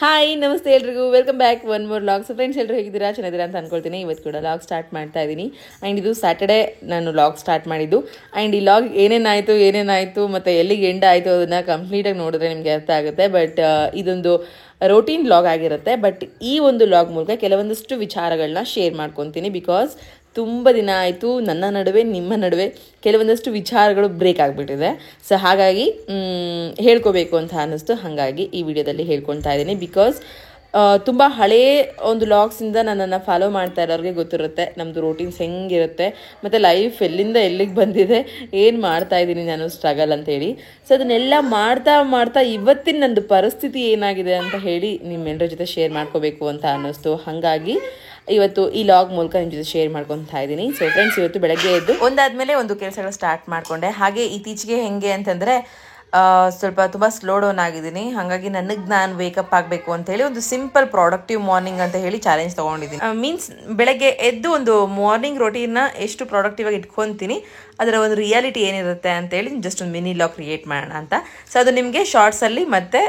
Hi ನಮಸ್ತೆ ಎಲ್ರಿಗೂ welcome back one more log. So friends ಎಲ್ಲರೂ ಹೇಗಿದ್ದೀರಾ, ಚೆನ್ನಾಗಿದ್ದೀರಾ ಅಂತ ಅನ್ಕೊಳ್ತೀನಿ. ಇವತ್ತು ಕೂಡ ಲಾಗ್ ಸ್ಟಾರ್ಟ್ ಮಾಡ್ತಾ ಇದ್ದೀನಿ. ಆ್ಯಂಡ್ ಇದು ಸ್ಯಾಟರ್ಡೇ ನಾನು ಲಾಗ್ ಸ್ಟಾರ್ಟ್ ಮಾಡಿದ್ದು. ಆ್ಯಂಡ್ ಈ ಲಾಗ್ ಏನೇನಾಯಿತು ಮತ್ತು ಎಲ್ಲಿಗೆ ಎಂಡ್ ಆಯಿತು ಅದನ್ನು ಕಂಪ್ಲೀಟಾಗಿ ನೋಡಿದ್ರೆ ನಿಮಗೆ ಅರ್ಥ ಆಗುತ್ತೆ. ಬಟ್ ಇದೊಂದು ರೋಟೀನ್ ಲಾಗ್ ಆಗಿರುತ್ತೆ. ಬಟ್ ಈ ಒಂದು ಲಾಗ್ ಮೂಲಕ ಕೆಲವೊಂದಷ್ಟು ವಿಚಾರಗಳನ್ನ ಶೇರ್ ಮಾಡ್ಕೊತೀನಿ. ಬಿಕಾಸ್ ತುಂಬ ದಿನ ಆಯಿತು ನನ್ನ ನಡುವೆ ನಿಮ್ಮ ನಡುವೆ ಕೆಲವೊಂದಷ್ಟು ವಿಚಾರಗಳು ಬ್ರೇಕ್ ಆಗಿಬಿಟ್ಟಿದೆ. ಸೊ ಹಾಗಾಗಿ ಹೇಳ್ಕೋಬೇಕು ಅಂತ ಅನ್ನಿಸ್ತು. ಹಾಗಾಗಿ ಈ ವಿಡಿಯೋದಲ್ಲಿ ಹೇಳ್ಕೊತಾ ಇದ್ದೀನಿ. ಬಿಕಾಸ್ ತುಂಬ ಹಳೆಯ ಒಂದು ಲಾಗ್ಸಿಂದ ನನ್ನನ್ನು ಫಾಲೋ ಮಾಡ್ತಾ ಇರೋರಿಗೆ ಗೊತ್ತಿರುತ್ತೆ ನಮ್ಮದು ರೋಟೀನ್ಸ್ ಹೆಂಗಿರುತ್ತೆ ಮತ್ತು ಲೈಫ್ ಎಲ್ಲಿಂದ ಎಲ್ಲಿಗೆ ಬಂದಿದೆ, ಏನು ಮಾಡ್ತಾ ಇದ್ದೀನಿ ನಾನು ಸ್ಟ್ರಗಲ್ ಅಂತೇಳಿ. ಸೊ ಅದನ್ನೆಲ್ಲ ಮಾಡ್ತಾ ಇವತ್ತಿನ ನಂದು ಪರಿಸ್ಥಿತಿ ಏನಾಗಿದೆ ಅಂತ ಹೇಳಿ ನಿಮ್ಮೆಲ್ಲರ ಜೊತೆ ಶೇರ್ ಮಾಡ್ಕೋಬೇಕು ಅಂತ ಅನ್ನಿಸ್ತು. ಹಾಗಾಗಿ ಇವತ್ತು ಈ ಲಾಗ್ ಮೂಲಕ ನಿಮ್ಮ ಜೊತೆ ಶೇರ್ ಮಾಡ್ಕೊತಾ ಇದ್ದೀನಿ. ಸೊ ಫ್ರೆಂಡ್ಸ್, ಇವತ್ತು ಬೆಳಗ್ಗೆ ಎದ್ದು ಒಂದಾದ್ಮೇಲೆ ಒಂದು ಕೆಲಸಗಳು ಸ್ಟಾರ್ಟ್ ಮಾಡಿಕೊಂಡೆ. ಹಾಗೆ ಇತ್ತೀಚೆಗೆ ಹೆಂಗೆ ಅಂತಂದರೆ ಸ್ವಲ್ಪ ತುಂಬ ಸ್ಲೋ ಡೌನ್ ಆಗಿದ್ದೀನಿ. ಹಾಗಾಗಿ ನನಗೆ ನಾನು ವೇಕಪ್ ಆಗಬೇಕು ಅಂತೇಳಿ ಒಂದು ಸಿಂಪಲ್ ಪ್ರಾಡಕ್ಟಿವ್ ಮಾರ್ನಿಂಗ್ ಅಂತ ಹೇಳಿ ಚಾಲೆಂಜ್ ತೊಗೊಂಡಿದ್ದೀನಿ. ಮೀನ್ಸ್ ಬೆಳಗ್ಗೆ ಎದ್ದು ಒಂದು ಮಾರ್ನಿಂಗ್ ರೊಟೀನ್ನ ಎಷ್ಟು ಪ್ರಾಡಕ್ಟಿವ್ ಆಗಿ ಇಟ್ಕೊತೀನಿ, ಅದರ ಒಂದು ರಿಯಾಲಿಟಿ ಏನಿರುತ್ತೆ ಅಂತೇಳಿ ಜಸ್ಟ್ ಒಂದು ಮಿನಿ ಲಾಗ್ ಕ್ರಿಯೇಟ್ ಮಾಡೋಣ ಅಂತ. ಸೊ ಅದು ನಿಮಗೆ ಶಾರ್ಟ್ಸಲ್ಲಿ ಮತ್ತು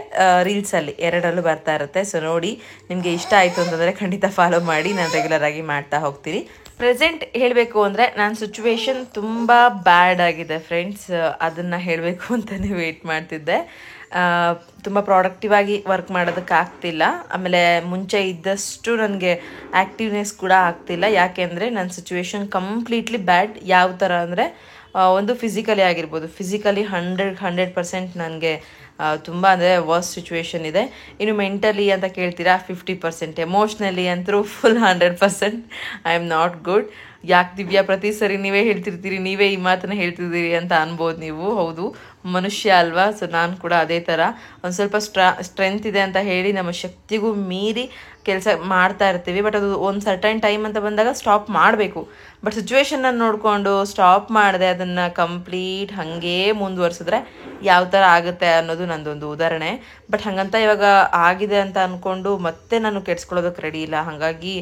ರೀಲ್ಸಲ್ಲಿ ಎರಡರಲ್ಲೂ ಬರ್ತಾ ಇರುತ್ತೆ. ಸೊ ನೋಡಿ, ನಿಮಗೆ ಇಷ್ಟ ಆಯಿತು ಅಂತಂದರೆ ಖಂಡಿತ ಫಾಲೋ ಮಾಡಿ. ನಾನು ರೆಗ್ಯುಲರ್ ಆಗಿ ಮಾಡ್ತಾ ಹೋಗ್ತೀನಿ. ಪ್ರೆಸೆಂಟ್ ಹೇಳಬೇಕು ಅಂದರೆ ನನ್ನ ಸಿಚುವೇಶನ್ ತುಂಬ ಬ್ಯಾಡ್ ಆಗಿದೆ ಫ್ರೆಂಡ್ಸ್. ಅದನ್ನು ಹೇಳಬೇಕು ಅಂತಲೇ ವೆಯ್ಟ್ ಮಾಡ್ತಿದ್ದೆ. ತುಂಬ ಪ್ರಾಡಕ್ಟಿವ್ ಆಗಿ ವರ್ಕ್ ಮಾಡೋದಕ್ಕಾಗ್ತಿಲ್ಲ. ಆಮೇಲೆ ಮುಂಚೆ ಇದ್ದಷ್ಟು ನನಗೆ ಆ್ಯಕ್ಟಿವ್ನೆಸ್ ಕೂಡ ಆಗ್ತಿಲ್ಲ. ಯಾಕೆಂದರೆ ನನ್ನ ಸಿಚುವೇಶನ್ ಕಂಪ್ಲೀಟ್ಲಿ ಬ್ಯಾಡ್. ಯಾವ ಥರ ಅಂದರೆ ಒಂದು ಫಿಸಿಕಲಿ ಆಗಿರ್ಬೋದು, ಫಿಸಿಕಲಿ 100% ನನಗೆ ತುಂಬ ಅಂದರೆ ವರ್ಸ್ಟ್ ಸಿಚುವೇಶನ್ ಇದೆ. ಇನ್ನು ಮೆಂಟಲಿ ಅಂತ ಕೇಳ್ತೀರಾ 50%, ಎಮೋಷ್ನಲಿ ಅಂತರೂ full 100%. I am not good. ಯಾಕೆ ದಿವ್ಯಾ ಪ್ರತಿ ಸರಿ ನೀವೇ ಹೇಳ್ತಿರ್ತೀರಿ, ನೀವೇ ಈ ಮಾತನ್ನು ಹೇಳ್ತಿದ್ದೀರಿ ಅಂತ ಅನ್ಬೋದು ನೀವು. ಹೌದು, ಮನುಷ್ಯ ಅಲ್ವಾ. ಸೊ ನಾನು ಕೂಡ ಅದೇ ಥರ ಒಂದು ಸ್ವಲ್ಪ ಸ್ಟ್ರೆಂತ್ ಇದೆ ಅಂತ ಹೇಳಿ ನಮ್ಮ ಶಕ್ತಿಗೂ ಮೀರಿ ಕೆಲಸ ಮಾಡ್ತಾ ಇರ್ತೀವಿ. ಬಟ್ ಅದು ಒಂದು ಸರ್ಟನ್ ಟೈಮ್ ಅಂತ ಬಂದಾಗ ಸ್ಟಾಪ್ ಮಾಡಬೇಕು. ಬಟ್ ಸಿಚುವೇಶನ್ನ ನೋಡಿಕೊಂಡು ಸ್ಟಾಪ್ ಮಾಡಿದೆ, ಅದನ್ನು ಕಂಪ್ಲೀಟ್ ಹಾಗೇ ಮುಂದುವರ್ಸಿದ್ರೆ ಯಾವ ಥರ ಆಗುತ್ತೆ ಅನ್ನೋದು ನಂದೊಂದು ಉದಾಹರಣೆ. ಬಟ್ ಹಾಗಂತ ಇವಾಗ ಆಗಿದೆ ಅಂತ ಅಂದ್ಕೊಂಡು ಮತ್ತೆ ನಾನು ಕೆಡ್ಸ್ಕೊಳ್ಳೋದಕ್ಕೆ ರೆಡಿ ಇಲ್ಲ. ಹಾಗಾಗಿ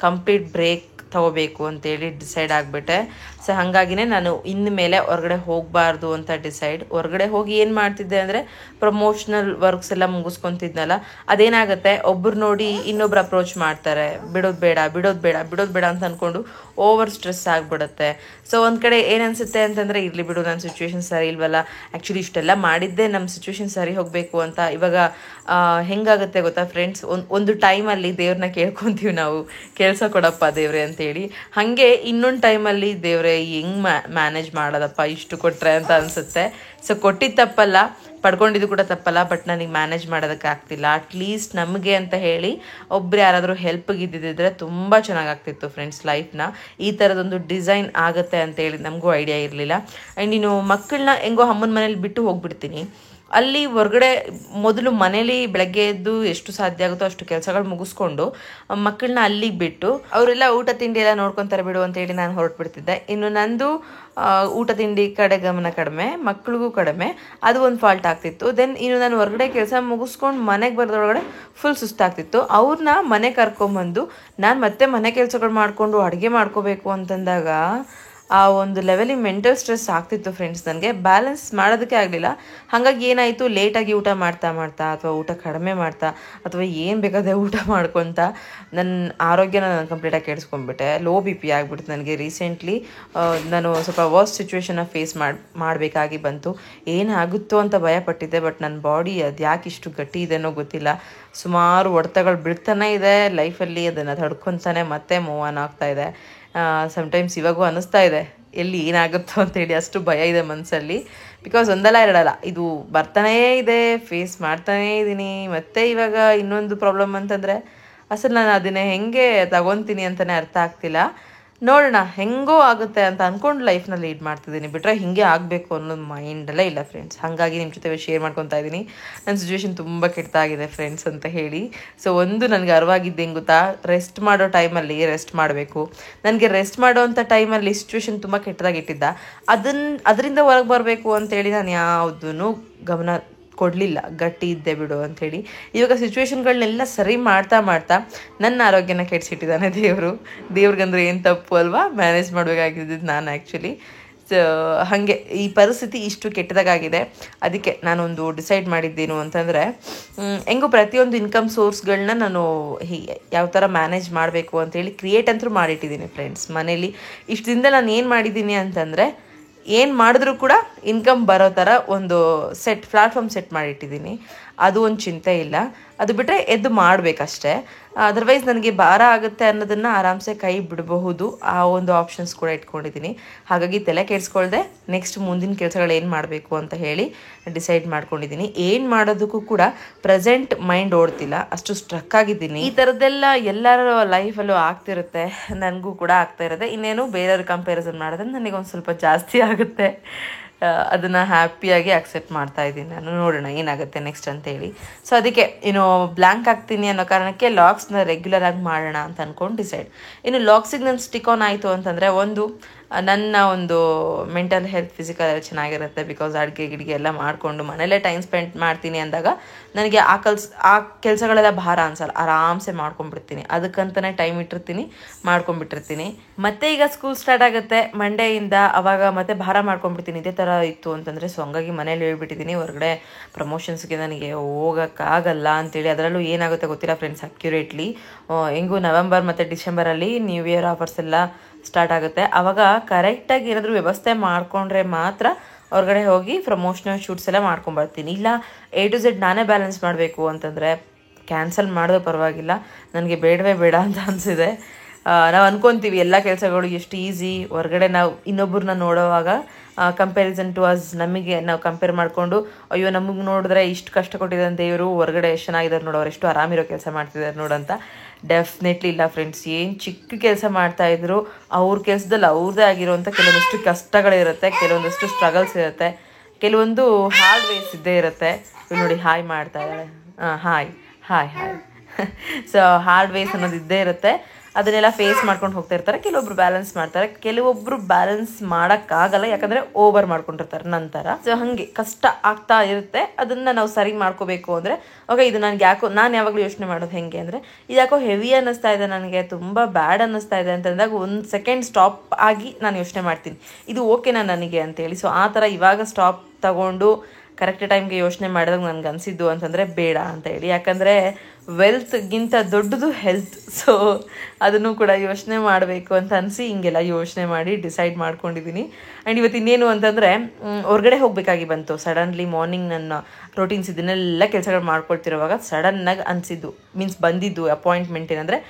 ಕಂಪ್ಲೀಟ್ ಬ್ರೇಕ್ ತಗೋಬೇಕು ಅಂತೇಳಿ ಡಿಸೈಡ್ ಆಗಿಬಿಟ್ಟೆ. ಸೊ ಹಾಗಾಗಿನೇ ನಾನು ಇನ್ಮೇಲೆ ಹೊರಗಡೆ ಹೋಗಬಾರ್ದು ಅಂತ ಡಿಸೈಡ್. ಹೊರಗಡೆ ಹೋಗಿ ಏನು ಮಾಡ್ತಿದ್ದೆ ಅಂದರೆ ಪ್ರಮೋಷನಲ್ ವರ್ಕ್ಸ್ ಎಲ್ಲ ಮುಗಿಸ್ಕೊತಿದ್ನಲ್ಲ, ಅದೇನಾಗುತ್ತೆ ಒಬ್ಬರು ನೋಡಿ ಇನ್ನೊಬ್ರು ಅಪ್ರೋಚ್ ಮಾಡ್ತಾರೆ, ಬಿಡೋದು ಬೇಡ ಅಂತ ಅಂದ್ಕೊಂಡು ಓವರ್ ಸ್ಟ್ರೆಸ್ ಆಗಿಬಿಡುತ್ತೆ. ಸೊ ಒಂದು ಕಡೆ ಏನನ್ಸುತ್ತೆ ಅಂತಂದರೆ ಇರಲಿ ಬಿಡು, ನನ್ನ ಸಿಚುವೇಶನ್ ಸರಿ ಇಲ್ವಲ್ಲ, ಆ್ಯಕ್ಚುಲಿ ಇಷ್ಟೆಲ್ಲ ಮಾಡಿದ್ದೆ ನಮ್ಮ ಸಿಚುವೇಶನ್ ಸರಿ ಹೋಗಬೇಕು ಅಂತ. ಇವಾಗ ಹೆಂಗಾಗುತ್ತೆ ಗೊತ್ತಾ ಫ್ರೆಂಡ್ಸ್, ಒಂದು ಟೈಮಲ್ಲಿ ದೇವ್ರನ್ನ ಕೇಳ್ಕೊತೀವಿ ನಾವು, ಕೆಲಸ ಕೊಡಪ್ಪ ದೇವ್ರೆ ಅಂತೇಳಿ. ಹಾಗೆ ಇನ್ನೊಂದು ಟೈಮಲ್ಲಿ ದೇವ್ರೆ ಹೆಂಗೆ ಮ್ಯಾನೇಜ್ ಮಾಡೋದಪ್ಪ ಇಷ್ಟು ಕೊಟ್ಟರೆ ಅಂತ ಅನಿಸುತ್ತೆ. ಸೊ ಕೊಟ್ಟಿದ್ದು ತಪ್ಪಲ್ಲ, ಪಡ್ಕೊಂಡಿದ್ದು ಕೂಡ ತಪ್ಪಲ್ಲ, ಬಟ್ ನನಗೆ ಮ್ಯಾನೇಜ್ ಮಾಡೋದಕ್ಕೆ ಆಗ್ತಿಲ್ಲ. ಅಟ್ಲೀಸ್ಟ್ ನಮಗೆ ಅಂತ ಹೇಳಿ ಒಬ್ರು ಯಾರಾದರೂ ಹೆಲ್ಪ್ಗೆ ಇದ್ದಿದ್ದರೆ ತುಂಬ ಚೆನ್ನಾಗಾಗ್ತಿತ್ತು ಫ್ರೆಂಡ್ಸ್ ಲೈಫ್ನ. ಈ ಥರದೊಂದು ಡಿಸೈನ್ ಆಗುತ್ತೆ ಅಂತೇಳಿ ನಮಗೂ ಐಡಿಯಾ ಇರಲಿಲ್ಲ. ಆ್ಯಂಡ್ ಇನ್ನು ಮಕ್ಕಳನ್ನ ಹೆಂಗೋ ಅಮ್ಮನ ಮನೇಲಿ ಬಿಟ್ಟು ಹೋಗ್ಬಿಡ್ತೀನಿ. ಅಲ್ಲಿ ಹೊರಗಡೆ ಮೊದಲು ಮನೇಲಿ ಬೆಳಗ್ಗೆ ಎದ್ದು ಎಷ್ಟು ಸಾಧ್ಯ ಆಗುತ್ತೋ ಅಷ್ಟು ಕೆಲಸಗಳು ಮುಗಿಸ್ಕೊಂಡು ಮಕ್ಕಳನ್ನ ಅಲ್ಲಿಗೆ ಬಿಟ್ಟು ಅವರೆಲ್ಲ ಊಟ ತಿಂಡಿ ಎಲ್ಲ ನೋಡ್ಕೊತಾರೆ ಬಿಡು ಅಂತೇಳಿ ನಾನು ಹೊರಟ್ಬಿಡ್ತಿದ್ದೆ. ಇನ್ನು ನಂದು ಊಟ ತಿಂಡಿ ಕಡೆ ಗಮನ ಕಡಿಮೆ, ಮಕ್ಳಿಗೂ ಕಡಿಮೆ, ಅದು ಒಂದು ಫಾಲ್ಟ್ ಆಗ್ತಿತ್ತು. ದೆನ್ ಇನ್ನು ನಾನು ಹೊರಗಡೆ ಕೆಲಸ ಮುಗಿಸ್ಕೊಂಡು ಮನೆಗೆ ಬರೋದ್ರೊಳಗಡೆ ಫುಲ್ ಸುಸ್ತಾಗ್ತಿತ್ತು. ಅವ್ರನ್ನ ಮನೆ ಕರ್ಕೊಂಬಂದು ನಾನು ಮತ್ತೆ ಮನೆ ಕೆಲಸಗಳು ಮಾಡಿಕೊಂಡು ಅಡುಗೆ ಮಾಡ್ಕೋಬೇಕು ಅಂತಂದಾಗ ಆ ಒಂದು ಲೆವೆಲಿಗೆ ಮೆಂಟಲ್ ಸ್ಟ್ರೆಸ್ ಆಗ್ತಿತ್ತು ಫ್ರೆಂಡ್ಸ್. ನನಗೆ ಬ್ಯಾಲೆನ್ಸ್ ಮಾಡೋದಕ್ಕೆ ಆಗಲಿಲ್ಲ. ಹಾಗಾಗಿ ಏನಾಯಿತು, ಲೇಟಾಗಿ ಊಟ ಮಾಡ್ತಾ ಅಥವಾ ಊಟ ಕಡಿಮೆ ಮಾಡ್ತಾ ಅಥವಾ ಏನು ಬೇಕಾದರೆ ಊಟ ಮಾಡ್ಕೊತ ನನ್ನ ಆರೋಗ್ಯನ ನಾನು ಕಂಪ್ಲೀಟಾಗಿ ಕೆಡಿಸ್ಕೊಂಡ್ಬಿಟ್ಟೆ. ಲೋ BP ಆಗಿಬಿಡ್ತು ನನಗೆ. ರೀಸೆಂಟ್ಲಿ ನಾನು ಸ್ವಲ್ಪ ವರ್ಸ್ಟ್ ಸಿಚುವೇಶನ್ನ ಫೇಸ್ ಮಾಡಬೇಕಾಗಿ ಬಂತು. ಏನಾಗುತ್ತೋ ಅಂತ ಭಯಪಟ್ಟಿದ್ದೆ. ಬಟ್ ನನ್ನ ಬಾಡಿ ಅದು ಯಾಕೆ ಇಷ್ಟು ಗಟ್ಟಿ ಇದೆನೋ ಗೊತ್ತಿಲ್ಲ, ಸುಮಾರು ಹೊಡೆತಗಳು ಬೀಳ್ತಾನೆ ಇದೆ ಲೈಫಲ್ಲಿ. ಅದನ್ನು ತಡ್ಕೊತಾನೆ ಮತ್ತೆ ಮೂವ್ ಆನ್ ಆಗ್ತಾ ಇದೆ. ಸಮ್ಟೈಮ್ಸ್ ಇವಾಗೂ ಅನ್ನಿಸ್ತಾ ಇದೆ ಎಲ್ಲಿ ಏನಾಗುತ್ತೋ ಅಂತೇಳಿ, ಅಷ್ಟು ಭಯ ಇದೆ ಮನಸ್ಸಲ್ಲಿ. ಬಿಕಾಸ್ ಒಂದಲ್ಲ ಎರಡಲ್ಲ, ಇದು ಬರ್ತಾನೇ ಇದೆ, ಫೇಸ್ ಮಾಡ್ತಾನೇ ಇದ್ದೀನಿ. ಮತ್ತು ಇವಾಗ ಇನ್ನೊಂದು ಪ್ರಾಬ್ಲಮ್ ಅಂತಂದರೆ ಅಸಲು ನಾನು ಅದನ್ನೇ ಹೆಂಗೆ ತಗೊತೀನಿ ಅಂತಲೇ ಅರ್ಥ ಆಗ್ತಿಲ್ಲ. ನೋಡೋಣ ಹೆಂಗೋ ಆಗುತ್ತೆ ಅಂತ ಅಂದ್ಕೊಂಡು ಲೈಫ್ನ ಲೀಡ್ ಮಾಡ್ತಿದ್ದೀನಿ. ಬಿಟ್ಟರೆ ಹೀಗೆ ಆಗಬೇಕು ಅನ್ನೋದು ಮೈಂಡಲ್ಲೇ ಇಲ್ಲ ಫ್ರೆಂಡ್ಸ್. ಹಾಗಾಗಿ ನಿಮ್ಮ ಜೊತೆ ಶೇರ್ ಮಾಡ್ಕೊತಾ ಇದ್ದೀನಿ. ನನ್ನ ಸಿಚುವೇಶನ್ ತುಂಬ ಕೆಟ್ಟಾಗಿದೆ ಫ್ರೆಂಡ್ಸ್ ಅಂತ ಹೇಳಿ. ಸೊ ಒಂದು ನನಗೆ ಅರಿವಾಗಿದ್ದು ಹೆಂಗೆ ಗೊತ್ತಾ, ರೆಸ್ಟ್ ಮಾಡೋ ಟೈಮಲ್ಲಿ ರೆಸ್ಟ್ ಮಾಡಬೇಕು. ನನಗೆ ರೆಸ್ಟ್ ಮಾಡೋವಂಥ ಟೈಮಲ್ಲಿ ಸಿಚುವೇಶನ್ ತುಂಬ ಕೆಟ್ಟದಾಗಿಟ್ಟಿದ್ದ, ಅದರಿಂದ ಹೊರಗೆ ಬರಬೇಕು ಅಂತೇಳಿ ನಾನು ಯಾವುದೂ ಗಮನ ಕೊಡಲಿಲ್ಲ. ಗಟ್ಟಿ ಇದ್ದೆ ಬಿಡು ಅಂಥೇಳಿ. ಇವಾಗ ಸಿಚುವೇಶನ್ಗಳನ್ನೆಲ್ಲ ಸರಿ ಮಾಡ್ತಾ ನನ್ನ ಆರೋಗ್ಯನ ಕೆಡಿಸಿಟ್ಟಿದ್ದಾನೆ ದೇವ್ರಿಗಂದ್ರೆ ಏನು ತಪ್ಪು ಅಲ್ವಾ, ಮ್ಯಾನೇಜ್ ಮಾಡಬೇಕಾಗಿದ್ದು ನಾನು ಆ್ಯಕ್ಚುಲಿ. ಹಾಗೆ ಈ ಪರಿಸ್ಥಿತಿ ಇಷ್ಟು ಕೆಟ್ಟದಾಗಿದೆ. ಅದಕ್ಕೆ ನಾನೊಂದು ಡಿಸೈಡ್ ಮಾಡಿದ್ದೇನು ಅಂತಂದರೆ, ಹೆಂಗೂ ಪ್ರತಿಯೊಂದು ಇನ್ಕಮ್ ಸೋರ್ಸ್ಗಳನ್ನ ನಾನು ಯಾವ ಥರ ಮ್ಯಾನೇಜ್ ಮಾಡಬೇಕು ಅಂತೇಳಿ ಕ್ರಿಯೇಟ್ ಅಂತೂ ಮಾಡಿಟ್ಟಿದ್ದೀನಿ ಫ್ರೆಂಡ್ಸ್. ಮನೇಲಿ ಇಷ್ಟು ದಿನದ ನಾನು ಏನು ಮಾಡಿದ್ದೀನಿ ಅಂತಂದರೆ, ಏನು ಮಾಡಿದ್ರೂ ಕೂಡ ಇನ್ಕಮ್ ಬರೋ ಥರ ಒಂದು ಪ್ಲಾಟ್ಫಾರ್ಮ್ ಸೆಟ್ ಮಾಡಿಟ್ಟಿದ್ದೀನಿ. ಅದು ಒಂದು ಚಿಂತೆ ಇಲ್ಲ. ಅದು ಬಿಟ್ಟರೆ ಎದ್ದು ಮಾಡಬೇಕಷ್ಟೇ. ಅದರ್ವೈಸ್ ನನಗೆ ಭಾರ ಆಗುತ್ತೆ ಅನ್ನೋದನ್ನು ಆರಾಮ್ಸೆ ಕೈ ಬಿಡಬಹುದು. ಆ ಒಂದು ಆಪ್ಷನ್ಸ್ ಕೂಡ ಇಟ್ಕೊಂಡಿದ್ದೀನಿ. ಹಾಗಾಗಿ ತಲೆ ಕೆಡಿಸ್ಕೊಳ್ದೆ ನೆಕ್ಸ್ಟ್ ಮುಂದಿನ ಕೆಲಸಗಳು ಏನು ಮಾಡಬೇಕು ಅಂತ ಹೇಳಿ ಡಿಸೈಡ್ ಮಾಡ್ಕೊಂಡಿದ್ದೀನಿ. ಏನು ಮಾಡೋದಕ್ಕೂ ಕೂಡ ಪ್ರೆಸೆಂಟ್ ಮೈಂಡ್ ಓಡ್ತಿಲ್ಲ, ಅಷ್ಟು ಸ್ಟ್ರಕ್ ಆಗಿದ್ದೀನಿ. ಈ ಥರದ್ದೆಲ್ಲ ಎಲ್ಲರ ಲೈಫಲ್ಲೂ ಆಗ್ತಿರುತ್ತೆ, ನನಗೂ ಕೂಡ ಆಗ್ತಾ ಇರುತ್ತೆ. ಇನ್ನೇನು ಬೇರೆಯವ್ರ ಕಂಪ್ಯಾರಿಸನ್ ಮಾಡಿದ್ರೆ ನನಗೊಂದು ಸ್ವಲ್ಪ ಜಾಸ್ತಿ ಆಗುತ್ತೆ. ಅದನ್ನು ಹ್ಯಾಪಿಯಾಗಿ ಅಕ್ಸೆಪ್ಟ್ ಮಾಡ್ತಾ ಇದ್ದೀನಿ ನಾನು. ನೋಡೋಣ ಏನಾಗುತ್ತೆ ನೆಕ್ಸ್ಟ್ ಅಂತೇಳಿ. ಸೊ ಅದಕ್ಕೆ ಬ್ಲ್ಯಾಂಕ್ ಆಗ್ತೀನಿ ಅನ್ನೋ ಕಾರಣಕ್ಕೆ ಲಾಗ್ಸ್ನ ರೆಗ್ಯುಲರ್ ಆಗಿ ಮಾಡೋಣ ಅಂತ ಅಂದ್ಕೊಂಡು ಡಿಸೈಡ್. ಲಾಗ್ಸಿಗೆ ನಾನು ಸ್ಟಿಕ್ ಆನ್ ಆಯಿತು ಅಂತಂದರೆ, ನನ್ನ ಒಂದು ಮೆಂಟಲ್ ಹೆಲ್ತ್, ಫಿಸಿಕಲ್ ಹೆಲ್ತ್ ಚೆನ್ನಾಗಿರುತ್ತೆ. ಬಿಕಾಸ್ ಅಡುಗೆ ಎಲ್ಲ ಮಾಡಿಕೊಂಡು ಮನೇಲೇ ಟೈಮ್ ಸ್ಪೆಂಡ್ ಮಾಡ್ತೀನಿ ಅಂದಾಗ ನನಗೆ ಆ ಕೆಲಸಗಳೆಲ್ಲ ಭಾರ ಅನ್ಸಲ್ಲ, ಆರಾಮ್ಸೆ ಮಾಡ್ಕೊಂಡ್ಬಿಡ್ತೀನಿ. ಅದಕ್ಕಂತಲೇ ಟೈಮ್ ಇಟ್ಟಿರ್ತೀನಿ, ಮಾಡ್ಕೊಂಡ್ಬಿಟ್ಟಿರ್ತೀನಿ. ಮತ್ತೆ ಈಗ ಸ್ಕೂಲ್ ಸ್ಟಾರ್ಟ್ ಆಗುತ್ತೆ ಮಂಡೆಯಿಂದ, ಅವಾಗ ಮತ್ತೆ ಭಾರ ಮಾಡ್ಕೊಂಡ್ಬಿಡ್ತೀನಿ. ಇದೇ ಥರ ಇತ್ತು ಅಂತಂದರೆ. ಸೊ ಹಂಗಾಗಿ ಮನೇಲಿ ಹೇಳ್ಬಿಟ್ಟಿದ್ದೀನಿ, ಹೊರಗಡೆ ಪ್ರಮೋಷನ್ಸ್ಗೆ ನನಗೆ ಹೋಗೋಕ್ಕಾಗಲ್ಲ ಅಂತೇಳಿ. ಅದರಲ್ಲೂ ಏನಾಗುತ್ತೆ ಗೊತ್ತಿಲ್ಲ ಫ್ರೆಂಡ್ಸ್ ಅಕ್ಯುರೇಟ್ಲಿ. ಹೆಂಗೂ ನವೆಂಬರ್ ಮತ್ತು ಡಿಸೆಂಬರಲ್ಲಿ ನ್ಯೂ ಇಯರ್ ಆಫರ್ಸ್ ಎಲ್ಲ ಸ್ಟಾರ್ಟ್ ಆಗುತ್ತೆ. ಆವಾಗ ಕರೆಕ್ಟಾಗಿ ಏನಾದರೂ ವ್ಯವಸ್ಥೆ ಮಾಡಿಕೊಂಡ್ರೆ ಮಾತ್ರ ಹೊರಗಡೆ ಹೋಗಿ ಪ್ರಮೋಷನಲ್ ಶೂಟ್ಸ್ ಎಲ್ಲ ಮಾಡ್ಕೊಂಬರ್ತೀನಿ. ಇಲ್ಲ A to Z ನಾನೇ ಬ್ಯಾಲೆನ್ಸ್ ಮಾಡಬೇಕು ಅಂತಂದರೆ ಕ್ಯಾನ್ಸಲ್ ಮಾಡೋದು ಪರವಾಗಿಲ್ಲ, ನನಗೆ ಬೇಡವೇ ಬೇಡ ಅಂತ ಅನಿಸಿದೆ. ನಾವು ಅಂದ್ಕೊತೀವಿ ಎಲ್ಲ ಕೆಲಸಗಳು ಎಷ್ಟು ಈಸಿ, ಹೊರಗಡೆ ನಾವು ಇನ್ನೊಬ್ಬರನ್ನ ನೋಡೋವಾಗ ಕಂಪ್ಯಾರಿಸನ್ ಟು ಅಸ್, ನಮಗೆ ನಾವು ಕಂಪೇರ್ ಮಾಡಿಕೊಂಡು ಅಯ್ಯೋ ನಮಗೆ ನೋಡಿದ್ರೆ ಇಷ್ಟು ಕಷ್ಟ ಕೊಟ್ಟಿದ್ದಂತೆ ಇವರು ಹೊರಗಡೆ ಎಷ್ಟು ಚೆನ್ನಾಗಿದ್ದಾರೆ ನೋಡೋರು, ಎಷ್ಟು ಆರಾಮಿರೋ ಕೆಲಸ ಮಾಡ್ತಿದ್ದಾರೆ ನೋಡಂತ. ಡೆಫಿನೆಟ್ಲಿ ಇಲ್ಲ ಫ್ರೆಂಡ್ಸ್. ಏನು ಚಿಕ್ಕ ಕೆಲಸ ಮಾಡ್ತಾಯಿದ್ರು ಅವ್ರ ಕೆಲಸದಲ್ಲಿ ಅವ್ರದ್ದೇ ಆಗಿರೋಂಥ ಕೆಲವೊಂದಷ್ಟು ಕಷ್ಟಗಳಿರುತ್ತೆ, ಕೆಲವೊಂದಷ್ಟು ಸ್ಟ್ರಗಲ್ಸ್ ಇರುತ್ತೆ, ಕೆಲವೊಂದು ಹಾರ್ಡ್ ವೇಸ್ ಇದ್ದೇ ಇರುತ್ತೆ. ಇವ್ರು ನೋಡಿ ಹಾಯ್ ಮಾಡ್ತಾ ಇದ್ದಾಳೆ, hi hi hi. So hard ways ಅನ್ನೋದು ಇದ್ದೇ ಇರುತ್ತೆ. ಅದನ್ನೆಲ್ಲ ಫೇಸ್ ಮಾಡ್ಕೊಂಡು ಹೋಗ್ತಾ ಇರ್ತಾರೆ. ಕೆಲವೊಬ್ರು ಬ್ಯಾಲೆನ್ಸ್ ಮಾಡ್ತಾರೆ, ಕೆಲವೊಬ್ರು ಬ್ಯಾಲೆನ್ಸ್ ಮಾಡೋಕ್ಕಾಗಲ್ಲ, ಯಾಕಂದರೆ ಓವರ್ ಮಾಡ್ಕೊಂಡಿರ್ತಾರೆ ನಂತರ. ಸೊ ಹಾಗೆ ಕಷ್ಟ ಆಗ್ತಾ ಇರುತ್ತೆ. ಅದನ್ನು ನಾವು ಸರಿ ಮಾಡ್ಕೋಬೇಕು ಅಂದರೆ, ಓಕೆ ಇದು ನನಗೆ ನಾನು ಯಾವಾಗಲೂ ಯೋಚನೆ ಮಾಡೋದು ಹೆಂಗೆ ಅಂದರೆ, ಇದು ಯಾಕೋ ಹೆವಿ ಅನ್ನಿಸ್ತಾ ಇದೆ, ನನಗೆ ತುಂಬ ಬ್ಯಾಡ್ ಅನ್ನಿಸ್ತಾ ಇದೆ ಅಂತಂದಾಗ ಒಂದು ಸೆಕೆಂಡ್ ಸ್ಟಾಪ್ ಆಗಿ ನಾನು ಯೋಚನೆ ಮಾಡ್ತೀನಿ, ಇದು ಓಕೆನಾ ನನಗೆ ಅಂತೇಳಿ. ಸೊ ಆ ಥರ ಇವಾಗ ಸ್ಟಾಪ್ ತಗೊಂಡು ಕರೆಕ್ಟ್ ಟೈಮ್ಗೆ ಯೋಚನೆ ಮಾಡಿದಾಗ ನನಗೆ ಅನಿಸಿದ್ದು ಅಂತಂದರೆ ಬೇಡ ಅಂತ ಹೇಳಿ. ಯಾಕಂದರೆ ವೆಲ್ತ್ಗಿಂತ ದೊಡ್ಡದು ಹೆಲ್ತ್. ಸೊ ಅದನ್ನು ಕೂಡ ಯೋಚನೆ ಮಾಡಬೇಕು ಅಂತ ಅನಿಸಿ ಹಿಂಗೆಲ್ಲ ಯೋಚನೆ ಮಾಡಿ ಡಿಸೈಡ್ ಮಾಡ್ಕೊಂಡಿದ್ದೀನಿ. ಆ್ಯಂಡ್ ಇವತ್ತು ಇನ್ನೇನು ಅಂತಂದರೆ, ಹೊರಗಡೆ ಹೋಗಬೇಕಾಗಿ ಬಂತು ಸಡನ್ಲಿ. ಮಾರ್ನಿಂಗ್ ನನ್ನ ರೋಟೀನ್ಸ್ ಇದನ್ನೆಲ್ಲ ಕೆಲಸಗಳು ಮಾಡ್ಕೊಳ್ತಿರುವಾಗ ಸಡನ್ನಾಗಿ ಅನಿಸಿದ್ದು, ಬಂದಿದ್ದು ಅಪಾಯಿಂಟ್ಮೆಂಟ್ ಏನಂದರೆ,